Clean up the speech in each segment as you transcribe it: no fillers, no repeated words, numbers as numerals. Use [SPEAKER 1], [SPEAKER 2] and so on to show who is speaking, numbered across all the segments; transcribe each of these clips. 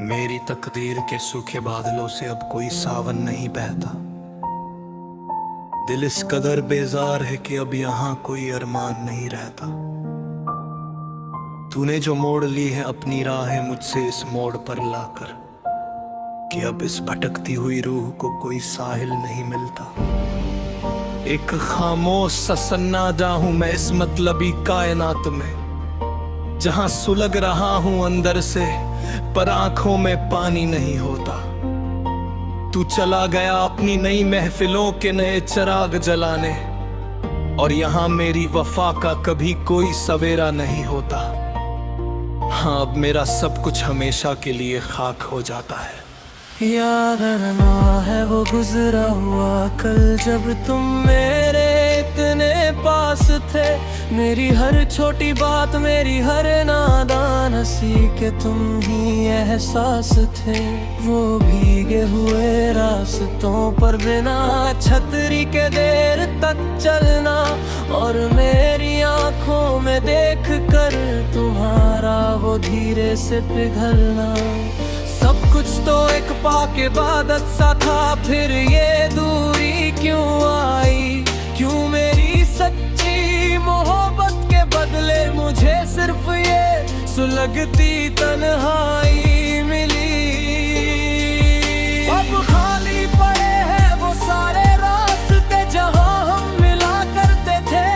[SPEAKER 1] मेरी तकदीर के सूखे बादलों से अब कोई सावन नहीं बहता। दिल इस कदर बेजार है कि अब यहाँ कोई अरमान नहीं रहता। तूने जो मोड़ ली है अपनी राहें मुझसे इस मोड़ पर लाकर, कि अब इस भटकती हुई रूह को कोई साहिल नहीं मिलता। एक खामोश सा सन्नाटा हूं मैं इस मतलबी कायनात में, जहां सुलग रहा हूं अंदर से पर आंखों में पानी नहीं होता। तू चला गया अपनी नई महफिलों के नए चिराग जलाने, और यहाँ मेरी वफा का कभी कोई सवेरा नहीं होता। हाँ, अब मेरा सब कुछ हमेशा के लिए खाक हो जाता है।
[SPEAKER 2] याद आना है वो गुजरा हुआ कल, जब तुम मेरे इतने पास थे। मेरी हर छोटी बात, मेरी हर नादान हंसी के तुम ही एहसास थे। वो भीगे हुए रास्तों पर बिना छतरी के देर तक चलना, और मेरी आंखों में देख कर तुम्हारा वो धीरे से पिघलना। सब कुछ तो एक पाक इबादत सा था, फिर ये दूरी क्यों आई? क्यों मेरी सच्ची मोहब्बत के बदले मुझे सिर्फ ये सुलगती तन्हाई मिली? अब खाली पड़े हैं वो सारे रास्ते जहां हम मिला करते थे,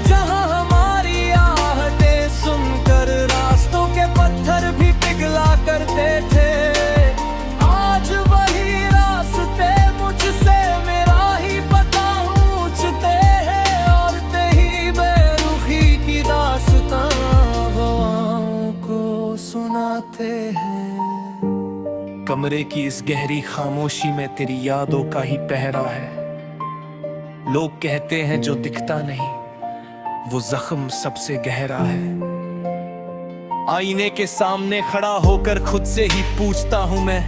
[SPEAKER 2] जहां हमारी आहटें सुनकर रास्तों के पत्थर भी पिघला करते थे। आज वही रास्ते मुझसे मेरा ही पता पूछते हैं, और तेरी बेरुखी की दास्तां हवाओं को सुनाते हैं।
[SPEAKER 1] कमरे की इस गहरी खामोशी में तेरी यादों का ही पहरा है। लोग कहते हैं जो दिखता नहीं वो जख्म सबसे गहरा है। आईने के सामने खड़ा होकर खुद से ही पूछता हूं मैं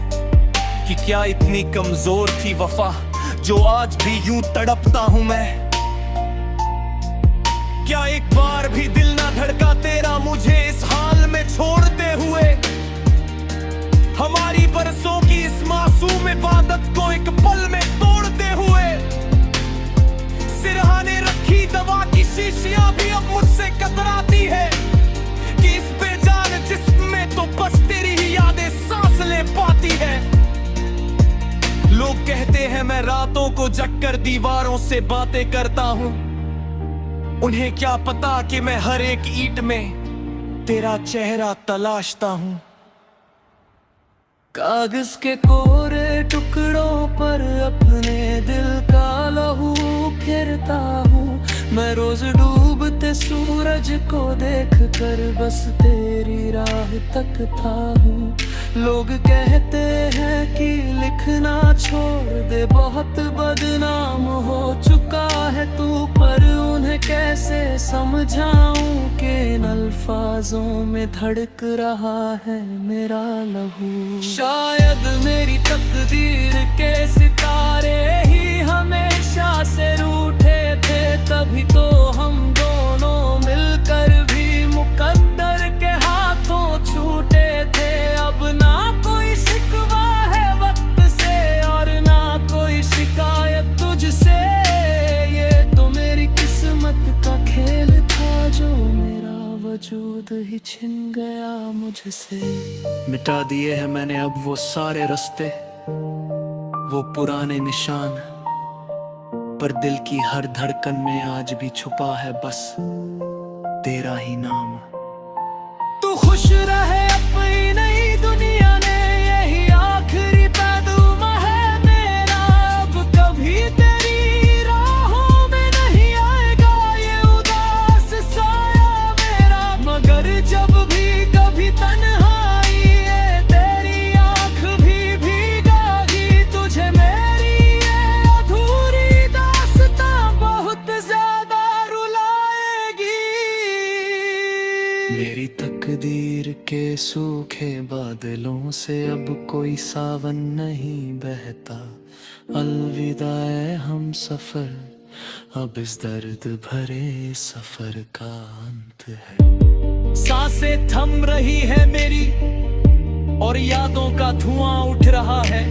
[SPEAKER 1] कि क्या इतनी कमजोर थी वफा, जो आज भी यूं तड़पता हूं मैं। क्या एक बार भी दिल ना धड़का तेरा मुझे इस हाल में छोड़ते हुए? हमारी बरसों की इस मासूम इबादत को एक पल में तोड़ते हुए। सिरहाने रखी दवा की शीशियां भी अब मुझसे कतराती है कि इस बेजान जिस्म में तो बस तेरी ही यादें सांस ले पाती है। लोग कहते हैं मैं रातों को जगकर दीवारों से बातें करता हूं। उन्हें क्या पता कि मैं हर एक ईंट में तेरा चेहरा तलाशता हूं।
[SPEAKER 2] कागज के कोरे टुकड़ों पर अपने दिल का लहू फिरता हूँ। मैं रोज डूबते सूरज को देख कर बस तेरी राह तकता हूँ। लोग कहते हैं कि लिखना छोड़ दे, बहुत बदनाम हो चुका है तू, पर उन्हें कैसे समझाऊं कि इन अल्फाजों में धड़क रहा है मेरा लहू। शायद मेरी तकदीर के सितारे ही हमेशा से रूठे थे, तभी तो हम दोनों मिलकर भी मुकद्दर के हाथों छूटे थे। अब ना कोई शिकवा है वक्त से और ना कोई शिकायत तुझसे, ये तो मेरी किस्मत का खेल था जो मेरा वजूद ही छिन गया मुझसे।
[SPEAKER 1] मिटा दिए हैं मैंने अब वो सारे रास्ते, वो पुराने निशान, पर दिल की हर धड़कन में आज भी छुपा है बस तेरा ही नाम।
[SPEAKER 2] तू खुश रहे अपनी नई दुनिया ने, यही आखिरी पैदुमा है मेरा। अब कभी तेरी राहों में नहीं आएगा ये उदास साया मेरा, मगर जब भी कभी तन्हाई है तेरी आंख भी भीगागी। तुझे मेरी ये अधूरी दास्तां बहुत ज्यादा रुलाएगी।
[SPEAKER 1] मेरी तकदीर के सूखे बादलों से अब कोई सावन नहीं बहता। अलविदा ए हम सफर, अब इस दर्द भरे सफर का अंत है। सांसें थम रही है मेरी
[SPEAKER 2] और यादों का धुआं उठ रहा है,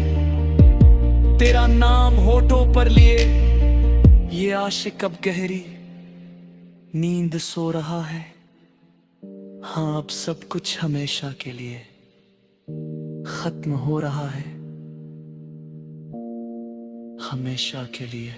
[SPEAKER 2] तेरा नाम होठों पर लिए। ये आशिक अब गहरी नींद सो रहा है। हाँ, अब सब कुछ हमेशा के लिए खत्म हो रहा है, हमेशा के लिए।